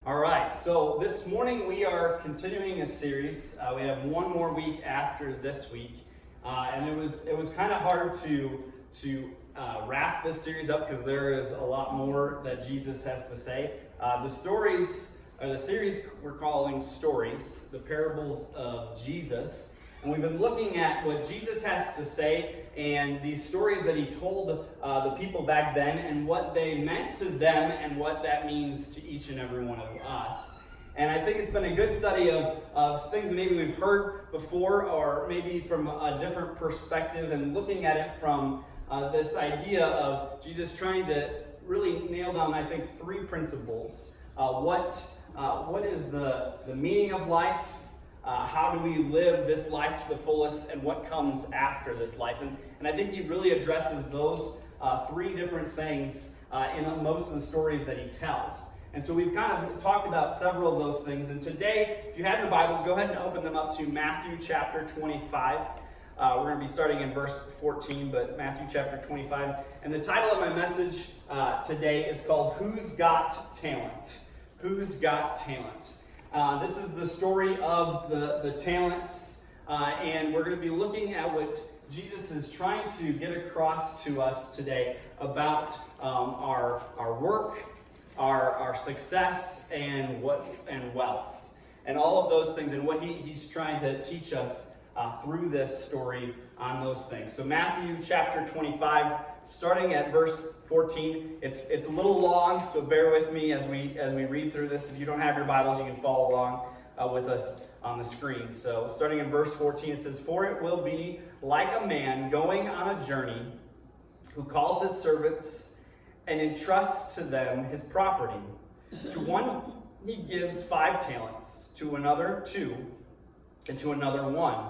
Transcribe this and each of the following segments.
All right, so this morning we are continuing a series. We have one more week after this week, and it was kind of hard to wrap this series up because there is a lot more that Jesus has to say. The series we're calling Stories, the parables of Jesus, and we've been looking at what Jesus has to say and these stories that he told the people back then and what they meant to them and what that means to each and every one of us. And I think it's been a good study of things maybe we've heard before or maybe from a different perspective and looking at it from this idea of Jesus trying to really nail down, I think, three principles. What is the meaning of life? How do we live this life to the fullest, and what comes after this life? And I think he really addresses those three different things in most of the stories that he tells. And so we've kind of talked about several of those things. And today, if you have your Bibles, go ahead and open them up to Matthew chapter 25. We're going to be starting in verse 14, but Matthew chapter 25. And the title of my message today is called Who's Got Talent? Who's Got Talent? This is the story of the talents, and we're going to be looking at what Jesus is trying to get across to us today about our work, our success, and wealth, and all of those things, and what he's trying to teach us through this story on those things. So Matthew chapter 25, starting at verse 14. It's a little long, so bear with me as we read through this. If you don't have your Bibles, you can follow along with us on the screen. So starting in verse 14, it says, "For it will be like a man going on a journey who calls his servants and entrusts to them his property. To one he gives 5 talents, to another 2, and to another 1,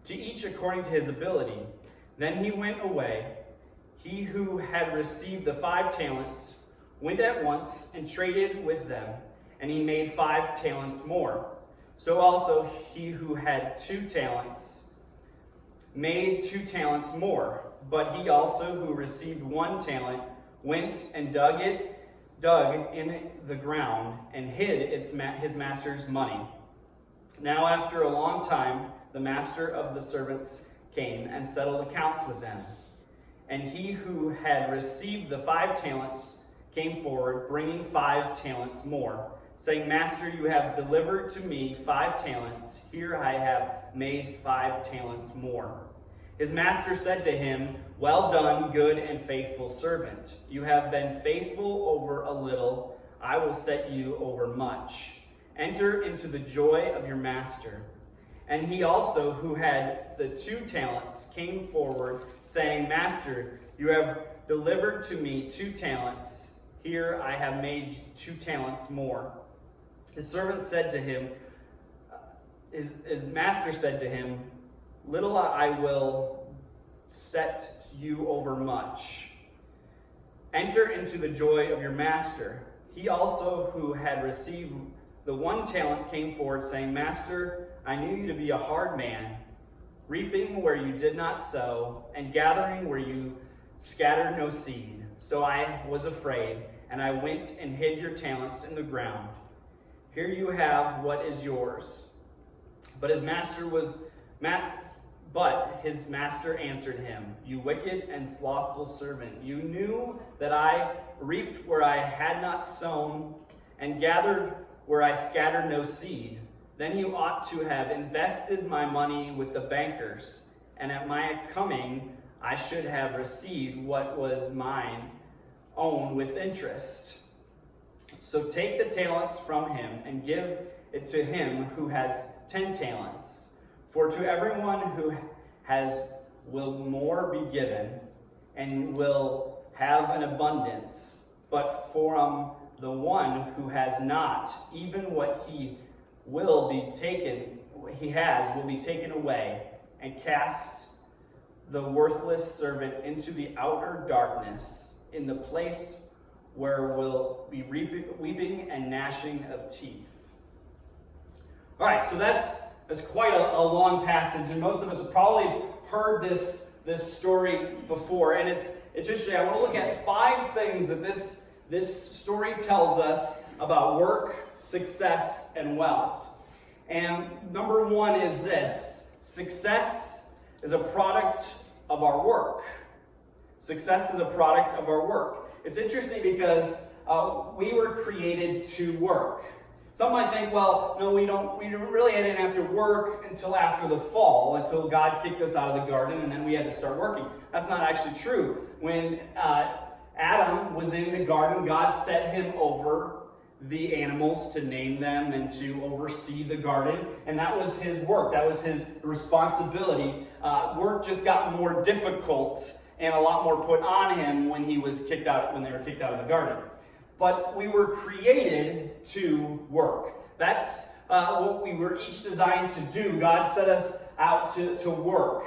to each according to his ability. Then he went away. He who had received the 5 talents went at once and traded with them, and he made 5 talents more. So also he who had 2 talents made 2 talents more. But he also who received 1 talent went and dug in the ground and hid his master's money. Now after a long time, the master of the servants came and settled accounts with them. And he who had received the 5 talents came forward, bringing 5 talents more, saying, 'Master, you have delivered to me 5 talents. Here I have made 5 talents more.' His master said to him, 'Well done, good and faithful servant. You have been faithful over a little. I will set you over much. Enter into the joy of your master.' And he also, who had the 2 talents, came forward, saying, 'Master, you have delivered to me 2 talents. Here I have made 2 talents more.' His servant said to him, his master said to him, 'Little I will set you over much. Enter into the joy of your master.' He also, who had received the 1 talent, came forward, saying, 'Master, I knew you to be a hard man, reaping where you did not sow, and gathering where you scattered no seed. So I was afraid, and I went and hid your talents in the ground. Here you have what is yours.' But his master answered him, 'You wicked and slothful servant, you knew that I reaped where I had not sown, and gathered where I scattered no seed. Then you ought to have invested my money with the bankers, and at my coming I should have received what was mine own with interest. So take the talents from him and give it to him who has 10 talents. For to everyone who has will more be given, and will have an abundance. But from the one who has not, even what he will be taken away. And cast the worthless servant into the outer darkness, in the place where will be weeping and gnashing of teeth.'" All right, so that's quite a long passage, and most of us have probably heard this story before. And it's interesting. I want to look at 5 things that this story tells us about work, success, and wealth. And number one is this: success is a product of our work. Success is a product of our work. It's interesting because we were created to work. Some might think, well, no, we really didn't have to work until after the fall, until God kicked us out of the garden, and then we had to start working. That's not actually true. When Adam was in the garden, God set him over the animals to name them and to oversee the garden, and that was his work. That was his responsibility. Work just got more difficult and a lot more put on him when they were kicked out of the garden. But we were created to work. That's what we were each designed to do. God set us out to work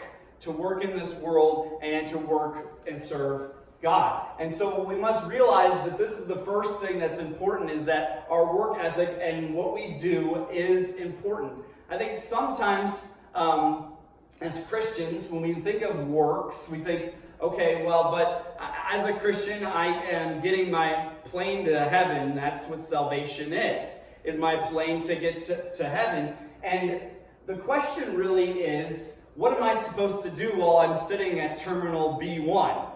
in this world and to work and serve God. And so we must realize that this is the first thing that's important, is that our work ethic and what we do is important. I think sometimes as Christians, when we think of works, we think, okay, well, but as a Christian, I am getting my plane to heaven. That's what salvation is my plane ticket to heaven. And the question really is, what am I supposed to do while I'm sitting at Terminal B1,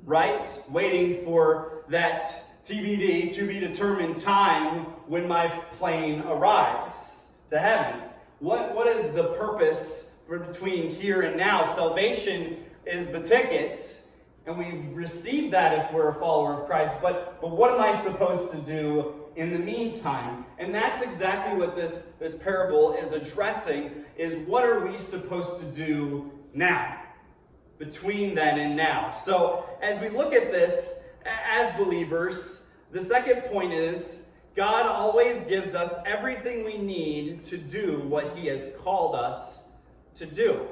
right? Waiting for that TBD, to be determined time when my plane arrives to heaven. What is the purpose between here and now? Salvation is the ticket, and we've received that if we're a follower of Christ, but what am I supposed to do in the meantime? And that's exactly what this parable is addressing, is what are we supposed to do now, between then and now. So as we look at this as believers, the second point is God always gives us everything we need to do what he has called us to do.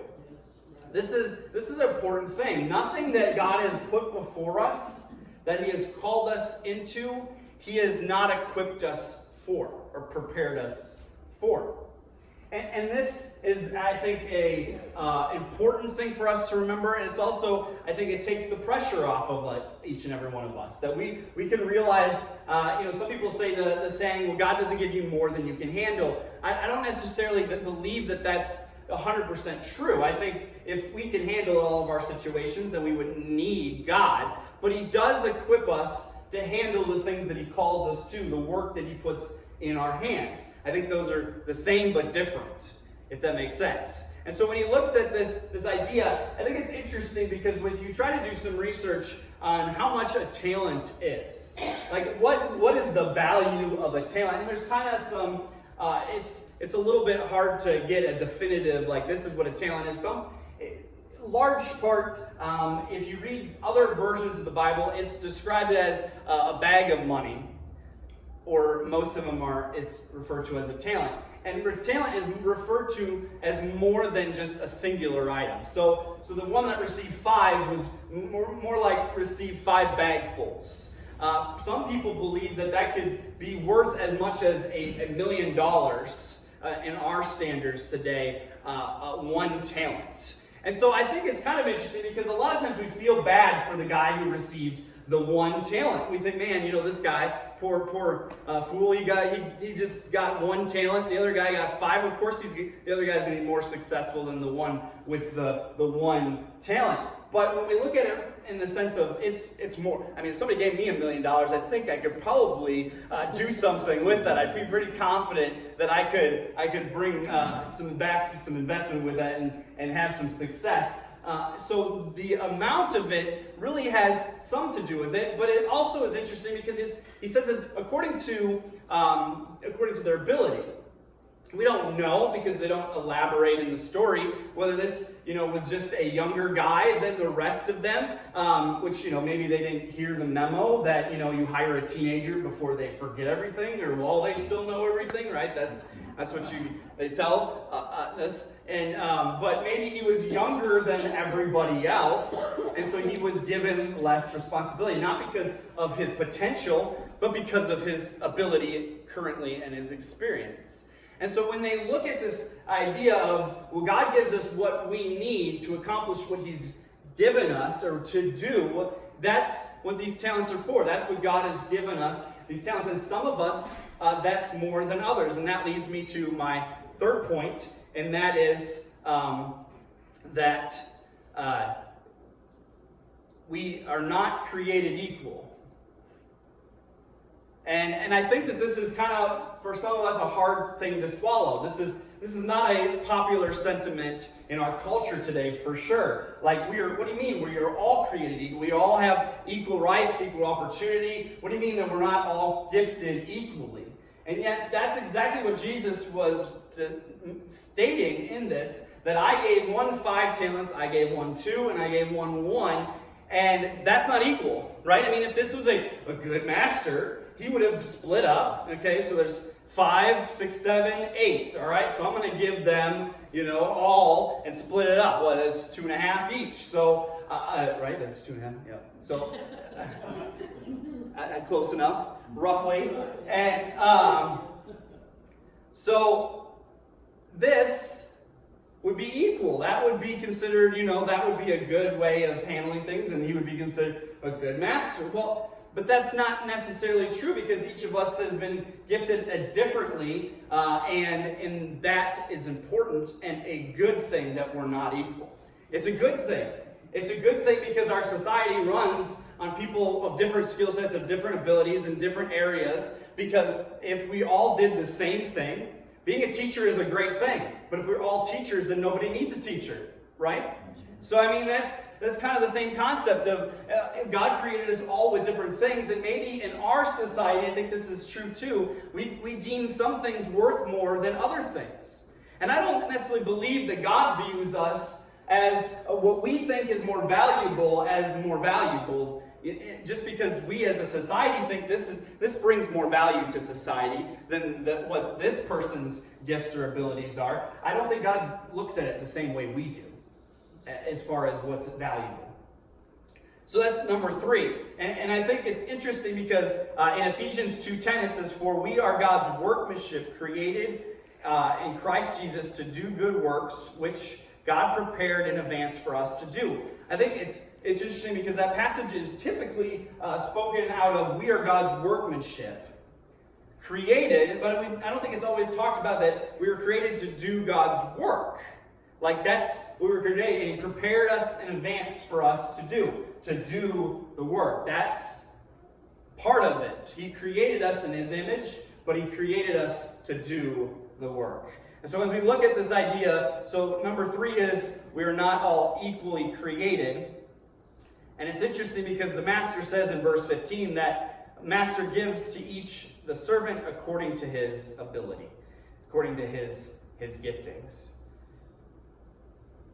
This is an important thing. Nothing that God has put before us, that he has called us into, he has not equipped us for or prepared us for. And this is, I think, a important thing for us to remember. And it's also, I think it takes the pressure off of each and every one of us. That we can realize, some people say the saying, well, God doesn't give you more than you can handle. I don't necessarily believe that that's 100% true. I think if we can handle all of our situations, then we wouldn't need God. But he does equip us to handle the things that he calls us to, the work that he puts in our hands. I think those are the same but different, if that makes sense. And so when he looks at this idea, I think it's interesting because if you try to do some research on how much a talent is, like what is the value of a talent, and there's kind of some it's a little bit hard to get a definitive, like this is what a talent is. Large part, if you read other versions of the Bible, it's described as a bag of money, or most of them it's referred to as a talent. And talent is referred to as more than just a singular item. So the one that received 5 was more like received 5 bagfuls. Some people believe that could be worth as much as $1 million in our standards today, one talent. And so I think it's kind of interesting because a lot of times we feel bad for the guy who received the one talent. We think, man, this guy, poor fool, he just got one talent. The other guy got 5. Of course, the other guy's going to be more successful than the one with the one talent. But when we look at it in the sense of it's more, I mean, if somebody gave me $1 million, I think I could probably do something with that. I'd be pretty confident that I could bring some investment with that and have some success. So the amount of it really has some to do with it, but it also is interesting because he says it's according to their ability. We don't know because they don't elaborate in the story whether this, was just a younger guy than the rest of them, which, maybe they didn't hear the memo that, you hire a teenager before they forget everything or while they still know everything, right? That's what they tell us. And but maybe he was younger than everybody else, and so he was given less responsibility, not because of his potential, but because of his ability currently and his experience. And so when they look at this idea of, well, God gives us what we need to accomplish what he's given us or to do, that's what these talents are for. That's what God has given us. these talents. And some of us, that's more than others. And that leads me to my third point, and that is that we are not created equal. And I think that this is kind of, for some of us, a hard thing to swallow. This is not a popular sentiment in our culture today, for sure. Like, what do you mean? We are all created equal. We all have equal rights, equal opportunity. What do you mean that we're not all gifted equally? And yet, that's exactly what Jesus was stating in this, that I gave one 5 talents, I gave one 2, and I gave one 1. And that's not equal, right? I mean, if this was a good master, he would have split up. Okay, so there's 5, 6, 7, 8. All right, so I'm going to give them, all and split it up. Well, it's 2.5 each. So, right, that's 2.5. Yeah. So, close enough, roughly. And so this would be equal. That would be considered, that would be a good way of handling things, and he would be considered a good master. Well, but that's not necessarily true, because each of us has been gifted differently, and that is important and a good thing that we're not equal. It's a good thing. It's a good thing because our society runs on people of different skill sets, of different abilities in different areas, because if we all did the same thing, being a teacher is a great thing, but if we're all teachers, then nobody needs a teacher, right? So, I mean, that's kind of the same concept of God created us all with different things, and maybe in our society, I think this is true too, we deem some things worth more than other things. And I don't necessarily believe that God views us as what we think is more valuable as more valuable, just because we as a society think this brings more value to society than what this person's gifts or abilities are. I don't think God looks at it the same way we do, as far as what's valuable. So that's number 3. And I think it's interesting because in Ephesians 2:10 it says, "For we are God's workmanship, created in Christ Jesus to do good works, which God prepared in advance for us to do." I think it's interesting because that passage is typically spoken out of, we are God's workmanship. Created, but I don't think it's always talked about that we were created to do God's work. Like, that's what we were created, and he prepared us in advance for us to do the work. That's part of it. He created us in his image, but he created us to do the work. And so as we look at this idea, so number 3 is we are not all equally created. And it's interesting because the master says in verse 15 that master gives to each the servant according to his ability, according to his giftings.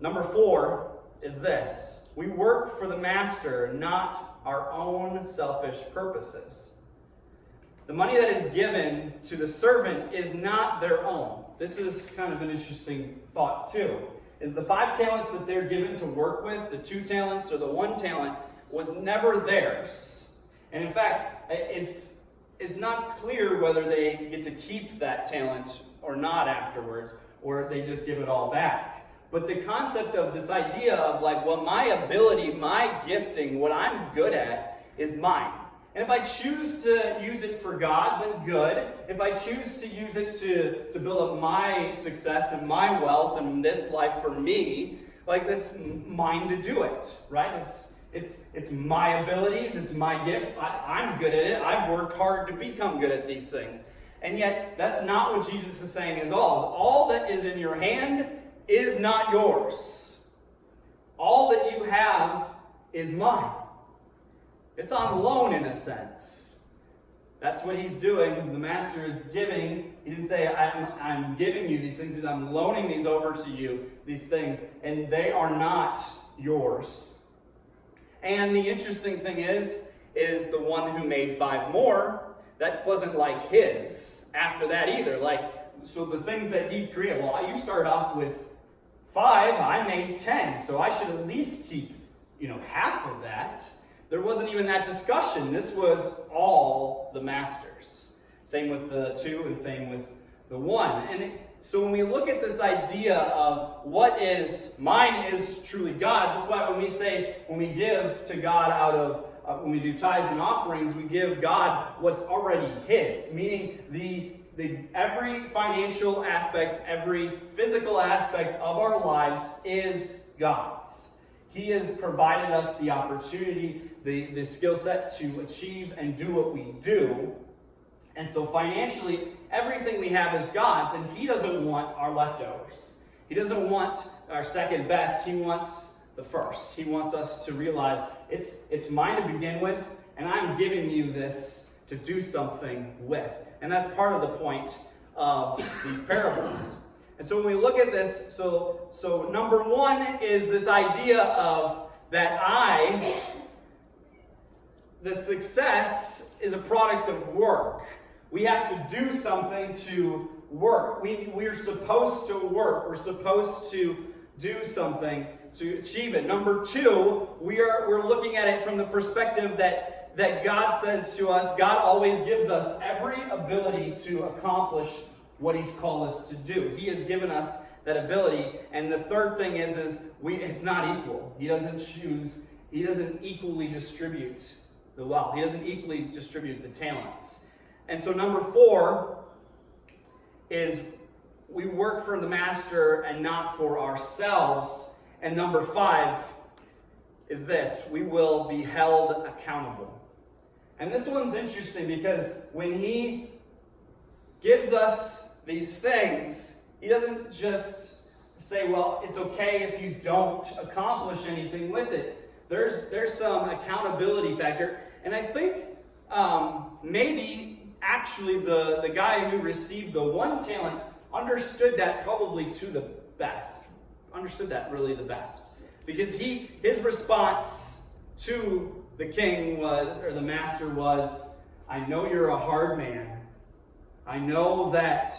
Number 4 is this: we work for the master, not our own selfish purposes. The money that is given to the servant is not their own. This is kind of an interesting thought too. Is the 5 talents that they're given to work with, the 2 talents or the 1 talent, was never theirs. And in fact, it's not clear whether they get to keep that talent or not afterwards, or they just give it all back. But the concept of this idea of like, well, my ability, my gifting, what I'm good at is mine. And if I choose to use it for God, then good. If I choose to use it to build up my success and my wealth and this life for me, like, that's mine to do it, right? It's my abilities, it's my gifts. I'm good at it. I've worked hard to become good at these things. And yet, that's not what Jesus is saying is all. All that is in your hand is not yours. All that you have is mine. It's on loan in a sense. That's what he's doing. The master is giving. He didn't say, I'm giving you these things. He says, I'm loaning these over to you, these things. And they are not yours. And the interesting thing is the one who made 5 more, that wasn't like his after that either. So the things that he created, well, you started off with 5, I made 10. So I should at least keep, half of that. There wasn't even that discussion. This was all the master's. Same with the 2 and same with the 1. And so when we look at this idea of what is mine is truly God's, that's why when we give to God out of when we do tithes and offerings, we give God what's already His, meaning every financial aspect, every physical aspect of our lives is God's. He has provided us the opportunity, the skill set to achieve and do what we do. And so financially, everything we have is God's, and He doesn't want our leftovers. He doesn't want our second best. He wants the first. He wants us to realize it's mine to begin with, and I'm giving you this to do something with. And that's part of the point of these parables. And so when we look at this, so number one is this idea of that the success is a product of work. We have to do something to work. We're supposed to work. We're supposed to do something to achieve it. Number two, we're looking at it from the perspective that God says to us, God always gives us every ability to accomplish what He's called us to do. He has given us that ability. And the third thing is it's not equal. He doesn't equally distribute the wealth. He doesn't equally distribute the talents. And so number four is we work for the master and not for ourselves. And number five is this: we will be held accountable. And this one's interesting because when He gives us these things, He doesn't just say, well, it's okay if you don't accomplish anything with it. There's some accountability factor. And I think maybe actually the guy who received the one talent understood that probably to the best. Understood that really the best. Because his response to the king or the master was, I know you're a hard man. I know that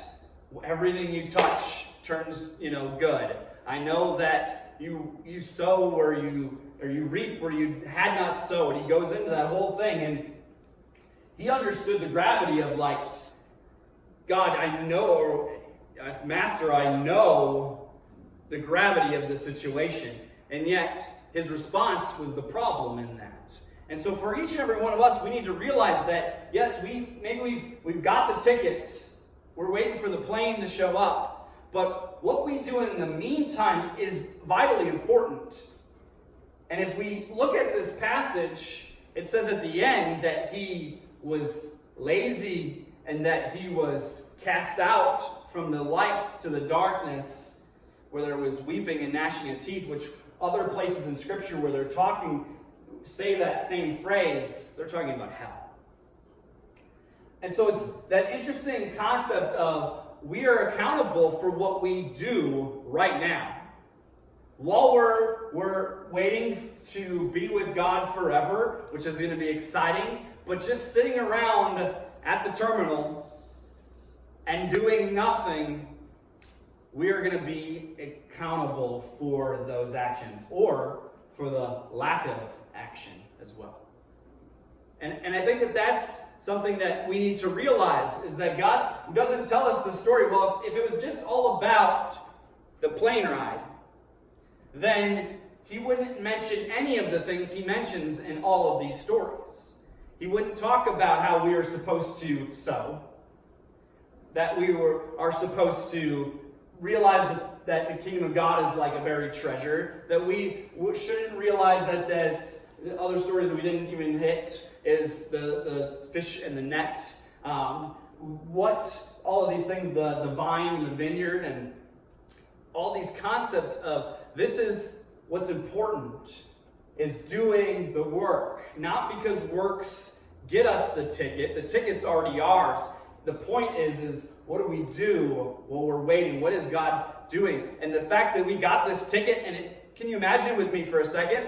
everything you touch turns, good. I know that you sow where you reap where you had not sowed. He goes into that whole thing, and he understood the gravity of God, I know, Master, I know the gravity of the situation. And yet, his response was the problem in that. And so for each and every one of us, we need to realize that, yes, we've got the ticket. We're waiting for the plane to show up. But what we do in the meantime is vitally important. And if we look at this passage, it says at the end that he was lazy and that he was cast out from the light to the darkness, where there was weeping and gnashing of teeth, which other places in Scripture where they're say that same phrase, they're talking about hell. And so it's that interesting concept of we are accountable for what we do right now. While we're waiting to be with God forever, which is going to be exciting, but just sitting around at the terminal and doing nothing, we are going to be accountable for those actions or for the lack of action as well. And I think that that's something that we need to realize, is that God doesn't tell us the story. Well, if it was just all about the plane ride, then he wouldn't mention any of the things he mentions in all of these stories. He wouldn't talk about how we are supposed to sow, that we are supposed to realize that the kingdom of God is like a buried treasure, that we shouldn't realize that that's the other stories that we didn't even hit is the fish and the net, what all of these things, the vine and the vineyard, and all these concepts of this is what's important, is doing the work. Not because works get us the ticket. The ticket's already ours. The point is what do we do while we're waiting? What is God doing? And the fact that we got this ticket, and can you imagine with me for a second,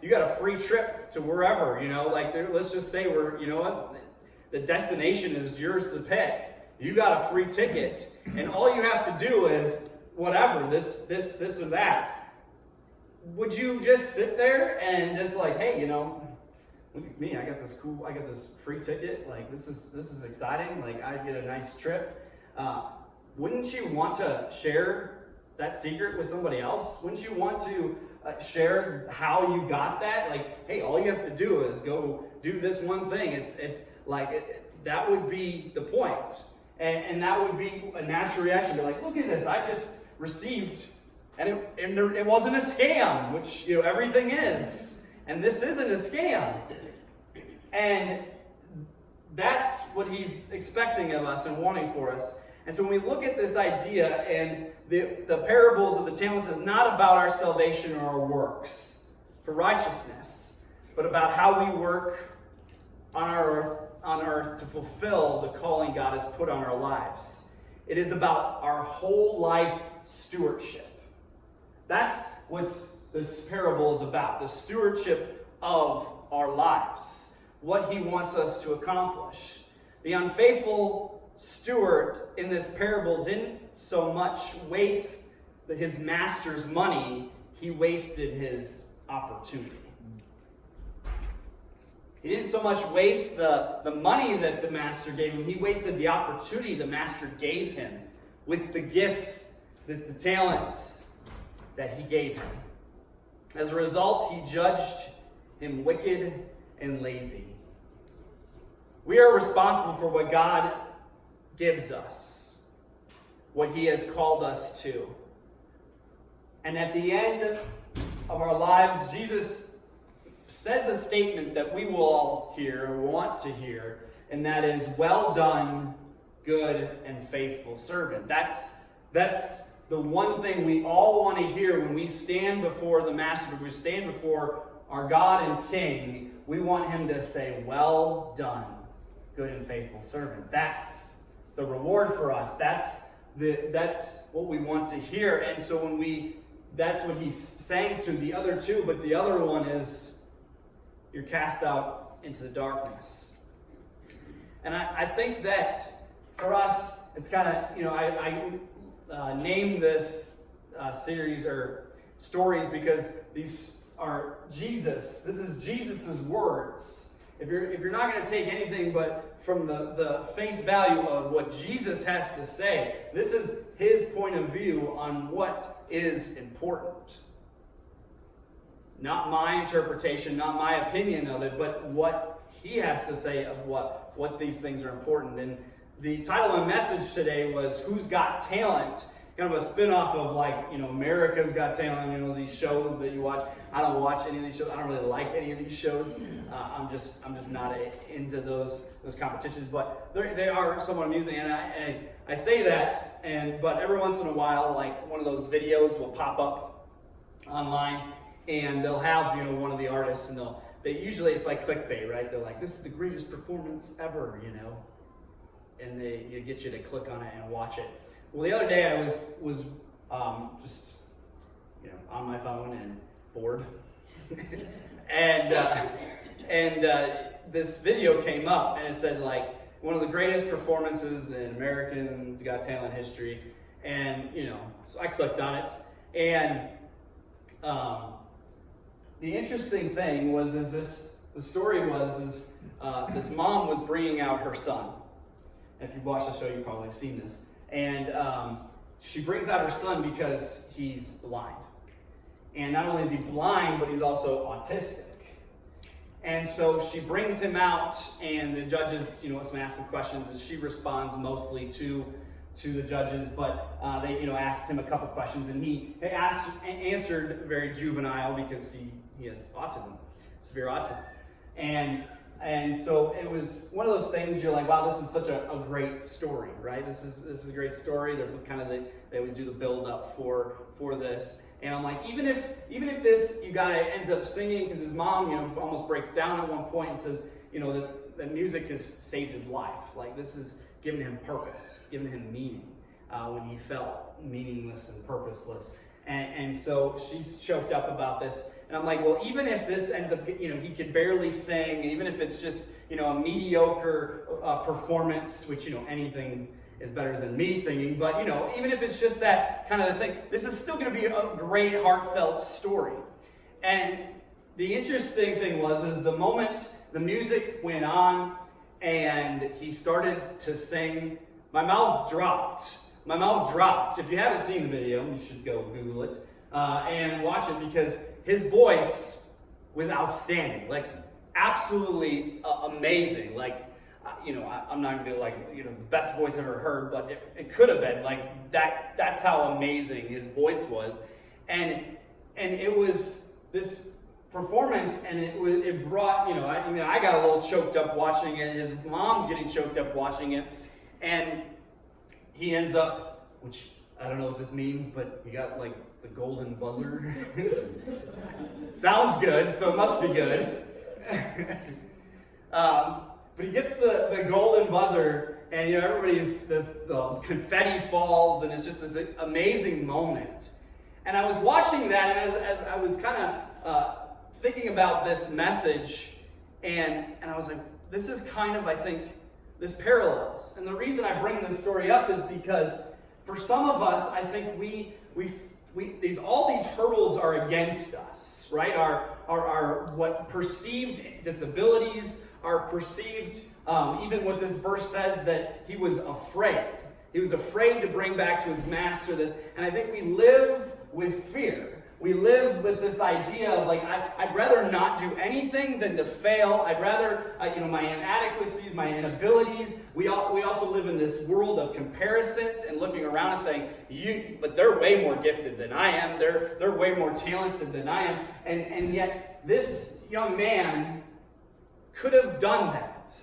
you got a free trip to wherever, let's just say the destination is yours to pick. You got a free ticket, and all you have to do is whatever, this or that. Would you just sit there and just hey, look at me, I got this free ticket, this is exciting, I get a nice trip. Wouldn't you want to share that secret with somebody else? Wouldn't you want to share how you got that? Like, hey, all you have to do is go do this one thing. It's like, that would be the point. And that would be a natural reaction. Be like, look at this, I just received, and it wasn't a scam, which, you know, everything is. And this isn't a scam. And that's what he's expecting of us and wanting for us. And so when we look at this idea, and the parables of the talents is not about our salvation or our works for righteousness, but about how we work on earth to fulfill the calling God has put on our lives. It is about our whole life stewardship. That's what this parable is about, the stewardship of our lives, what he wants us to accomplish. The unfaithful steward in this parable didn't so much waste his master's money, he wasted his opportunity. He didn't so much waste the money that the master gave him, he wasted the opportunity the master gave him with the gifts, the talents that he gave him. As a result, he judged him wicked and lazy. We are responsible for what God gives us, what he has called us to. And at the end of our lives, Jesus says a statement that we will all hear or want to hear, and that is, well done, good and faithful servant. That's the one thing we all want to hear when we stand before the Master, when we stand before our God and King. We want him to say, well done, good and faithful servant. That's the reward for us. That's what we want to hear. And so that's what he's saying to the other two, but the other one is, you're cast out into the darkness. And I think that for us, it's kind of, you know, I named this series or stories because these are Jesus. This is Jesus's words. If you're not going to take anything but from the face value of what Jesus has to say, this is his point of view on what is important. Not my interpretation, not my opinion of it, but what he has to say of what these things are important. And the title and message today was Who's Got Talent? Kind of a spin-off of, like, you know, America's Got Talent, you know, these shows that you watch. I don't watch any of these shows. I don't really like any of these shows. I'm just not into those competitions, but they are somewhat amusing. And I say that, but every once in a while, like, one of those videos will pop up online, and they'll have, you know, one of the artists, and they usually, it's like clickbait, right? They're like, this is the greatest performance ever, you know, and they get you to click on it and watch it. Well, the other day I was just, you know, on my phone and bored, and this video came up, and it said, like, one of the greatest performances in American Got Talent history, and, you know, so I clicked on it, and the interesting thing was this mom was bringing out her son. If you've watched the show, you've probably seen this. And she brings out her son because he's blind. And not only is he blind, but he's also autistic. And so she brings him out, and the judges, you know, ask some questions, and she responds mostly to the judges, but they, you know, asked him a couple questions, and he answered very juvenile because he has autism, severe autism. And so it was one of those things you're like, wow, this is such a great story, right? This is a great story. They always do the build up for this. And I'm like, even if this guy ends up singing, because his mom, you know, almost breaks down at one point and says, you know, that music has saved his life. Like, this is giving him purpose, giving him meaning when he felt meaningless and purposeless. And so she's choked up about this. And I'm like, well, even if this ends up, you know, he could barely sing, even if it's just, you know, a mediocre performance, which, you know, anything is better than me singing, but, you know, even if it's just that kind of thing, this is still going to be a great, heartfelt story. And the interesting thing is the moment the music went on and he started to sing, my mouth dropped. If you haven't seen the video, you should go Google it. and watch it because his voice was outstanding, like absolutely amazing. Like, I'm not gonna be like, the best voice I've ever heard, but it could have been like that. That's how amazing his voice was, and it was this performance, and it brought, I got a little choked up watching it. His mom's getting choked up watching it, and he ends up, which I don't know what this means, but he got like the golden buzzer. Sounds good, so it must be good. But he gets the golden buzzer, and the confetti falls, and it's just this amazing moment. And I was watching that, and as I was kind of thinking about this message, and I was like, this is kind of, I think, this parallels. And the reason I bring this story up is because for some of us, I think all these hurdles are against us, right? Our what perceived disabilities, our perceived, even what this verse says, that he was afraid. He was afraid to bring back to his master this. And I think we live with fear. We live with this idea of like, I'd rather not do anything than to fail. I'd rather, my inadequacies, my inabilities. We also live in this world of comparisons and looking around and saying, but they're way more gifted than I am. They're way more talented than I am. And yet this young man could have done that.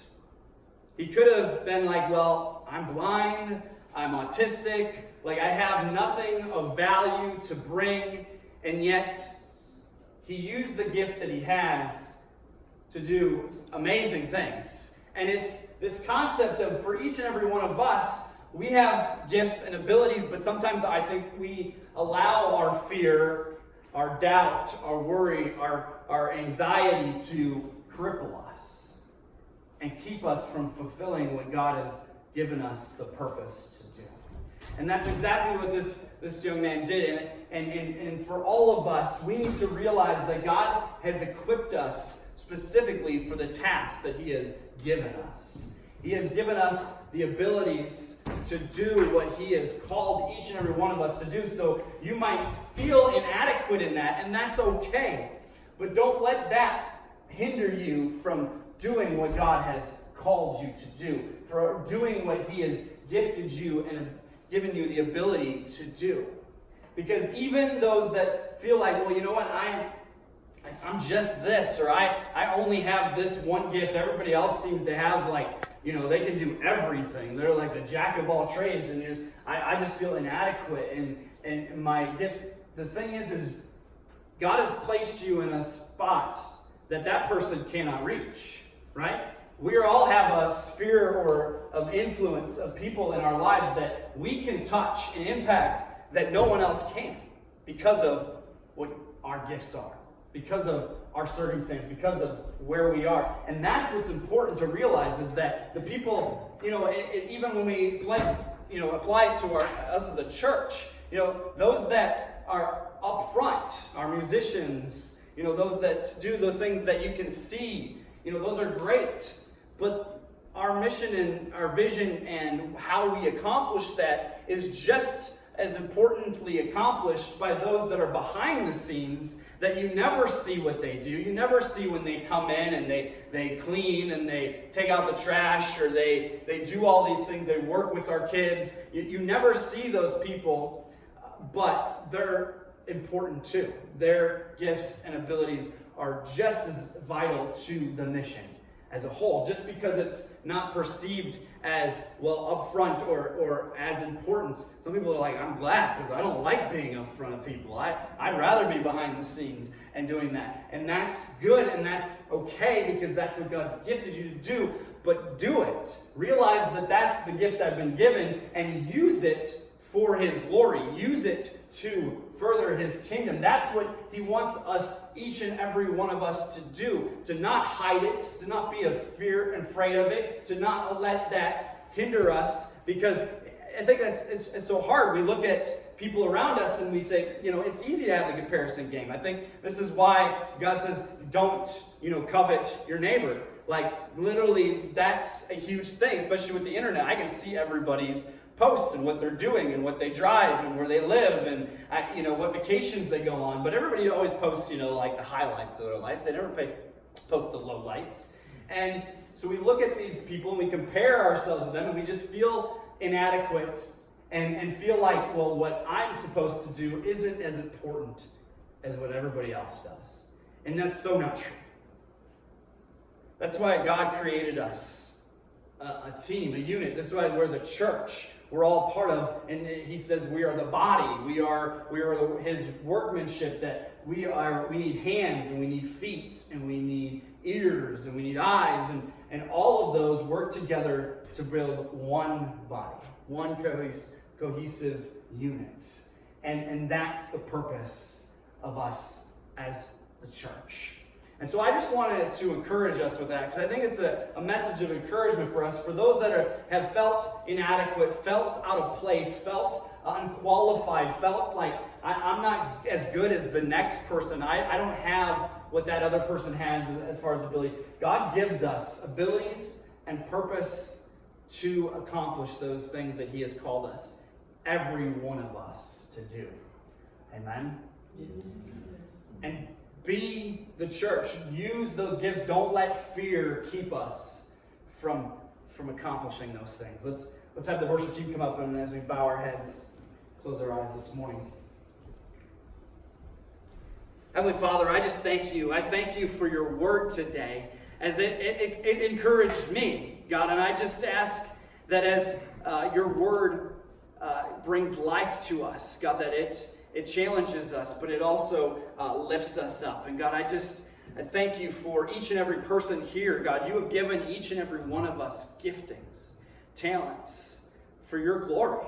He could have been like, well, I'm blind, I'm autistic, like I have nothing of value to bring. And yet, he used the gift that he has to do amazing things. And it's this concept of, for each and every one of us, we have gifts and abilities, but sometimes I think we allow our fear, our doubt, our worry, our anxiety to cripple us and keep us from fulfilling what God has given us the purpose to do. And that's exactly what this young man did. And for all of us, we need to realize that God has equipped us specifically for the task that he has given us. He has given us the abilities to do what he has called each and every one of us to do. So you might feel inadequate in that, and that's okay. But don't let that hinder you from doing what God has called you to do, for doing what he has gifted you and given you the ability to do. Because even those that feel like, well, you know what, I'm just this, or I only have this one gift. Everybody else seems to have they can do everything. They're like the jack of all trades, and I just feel inadequate and my gift. The thing is God has placed you in a spot that person cannot reach, right? We all have a sphere or of influence of people in our lives that we can touch and impact that no one else can because of what our gifts are, because of our circumstance, because of where we are. And that's what's important to realize, is that the people, even when we apply it to us as a church, those that are up front, our musicians, those that do the things that you can see, those are great. But our mission and our vision and how we accomplish that is just as importantly accomplished by those that are behind the scenes, that you never see what they do. You never see when they come in and they clean and they take out the trash, or they do all these things. They work with our kids. You never see those people, but they're important too. Their gifts and abilities are just as vital to the mission as a whole, just because it's not perceived as up front or as important. Some people are like, I'm glad, because I don't like being up front of people. I'd rather be behind the scenes and doing that. And that's good, and that's okay, because that's what God's gifted you to do. But do it. Realize that that's the gift I've been given, and use it for his glory. Use it to further his kingdom. That's what he wants us, each and every one of us, to do. To not hide it, to not be afraid of it, to not let that hinder us. Because I think it's so hard. We look at people around us and we say, it's easy to have the comparison game. I think this is why God says, don't, covet your neighbor. Like, literally, that's a huge thing, especially with the internet. I can see everybody's posts and what they're doing and what they drive and where they live and what vacations they go on. But everybody always posts, like the highlights of their life. They never post the lowlights. And so we look at these people and we compare ourselves with them and we just feel inadequate and feel like, well, what I'm supposed to do isn't as important as what everybody else does. And that's so not true. That's why God created us, a team, a unit. This is why we're the church. We're all part of, and he says we are the body. We are his workmanship, that we need hands and we need feet and we need ears and we need eyes, and all of those work together to build one body, one cohesive unit. And that's the purpose of us as the church. And so I just wanted to encourage us with that, because I think it's a message of encouragement for us, for those that have felt inadequate, felt out of place, felt unqualified, felt like I'm not as good as the next person. I don't have what that other person has as far as ability. God gives us abilities and purpose to accomplish those things that he has called us, every one of us, to do. Amen? Yes. And be the church. Use those gifts. Don't let fear keep us from accomplishing those things. Let's have the worship team come up, and as we bow our heads, close our eyes this morning. Heavenly Father, I just thank you. I thank you for your word today, as it encouraged me, God. And I just ask that as your word brings life to us, God, that it challenges us, but it also lifts us up. And God, I thank you for each and every person here. God, you have given each and every one of us giftings, talents for your glory.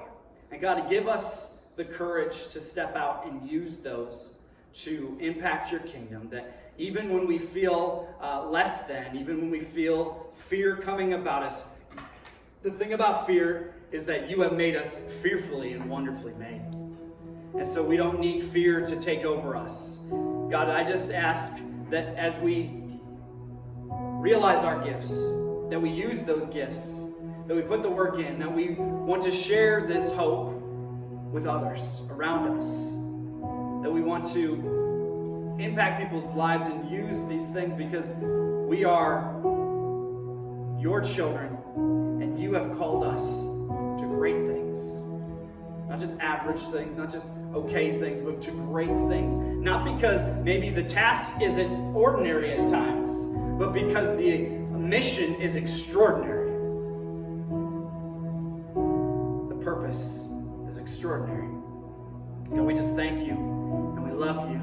And God, give us the courage to step out and use those to impact your kingdom. That even when we feel less than, even when we feel fear coming about us, the thing about fear is that you have made us fearfully and wonderfully made. And so we don't need fear to take over us. God, I just ask that as we realize our gifts, that we use those gifts, that we put the work in, that we want to share this hope with others around us, that we want to impact people's lives and use these things because we are your children and you have called us to great things. Not just average things, not just okay things, but to great things. Not because maybe the task isn't ordinary at times, but because the mission is extraordinary. The purpose is extraordinary. God, we just thank you and we love you.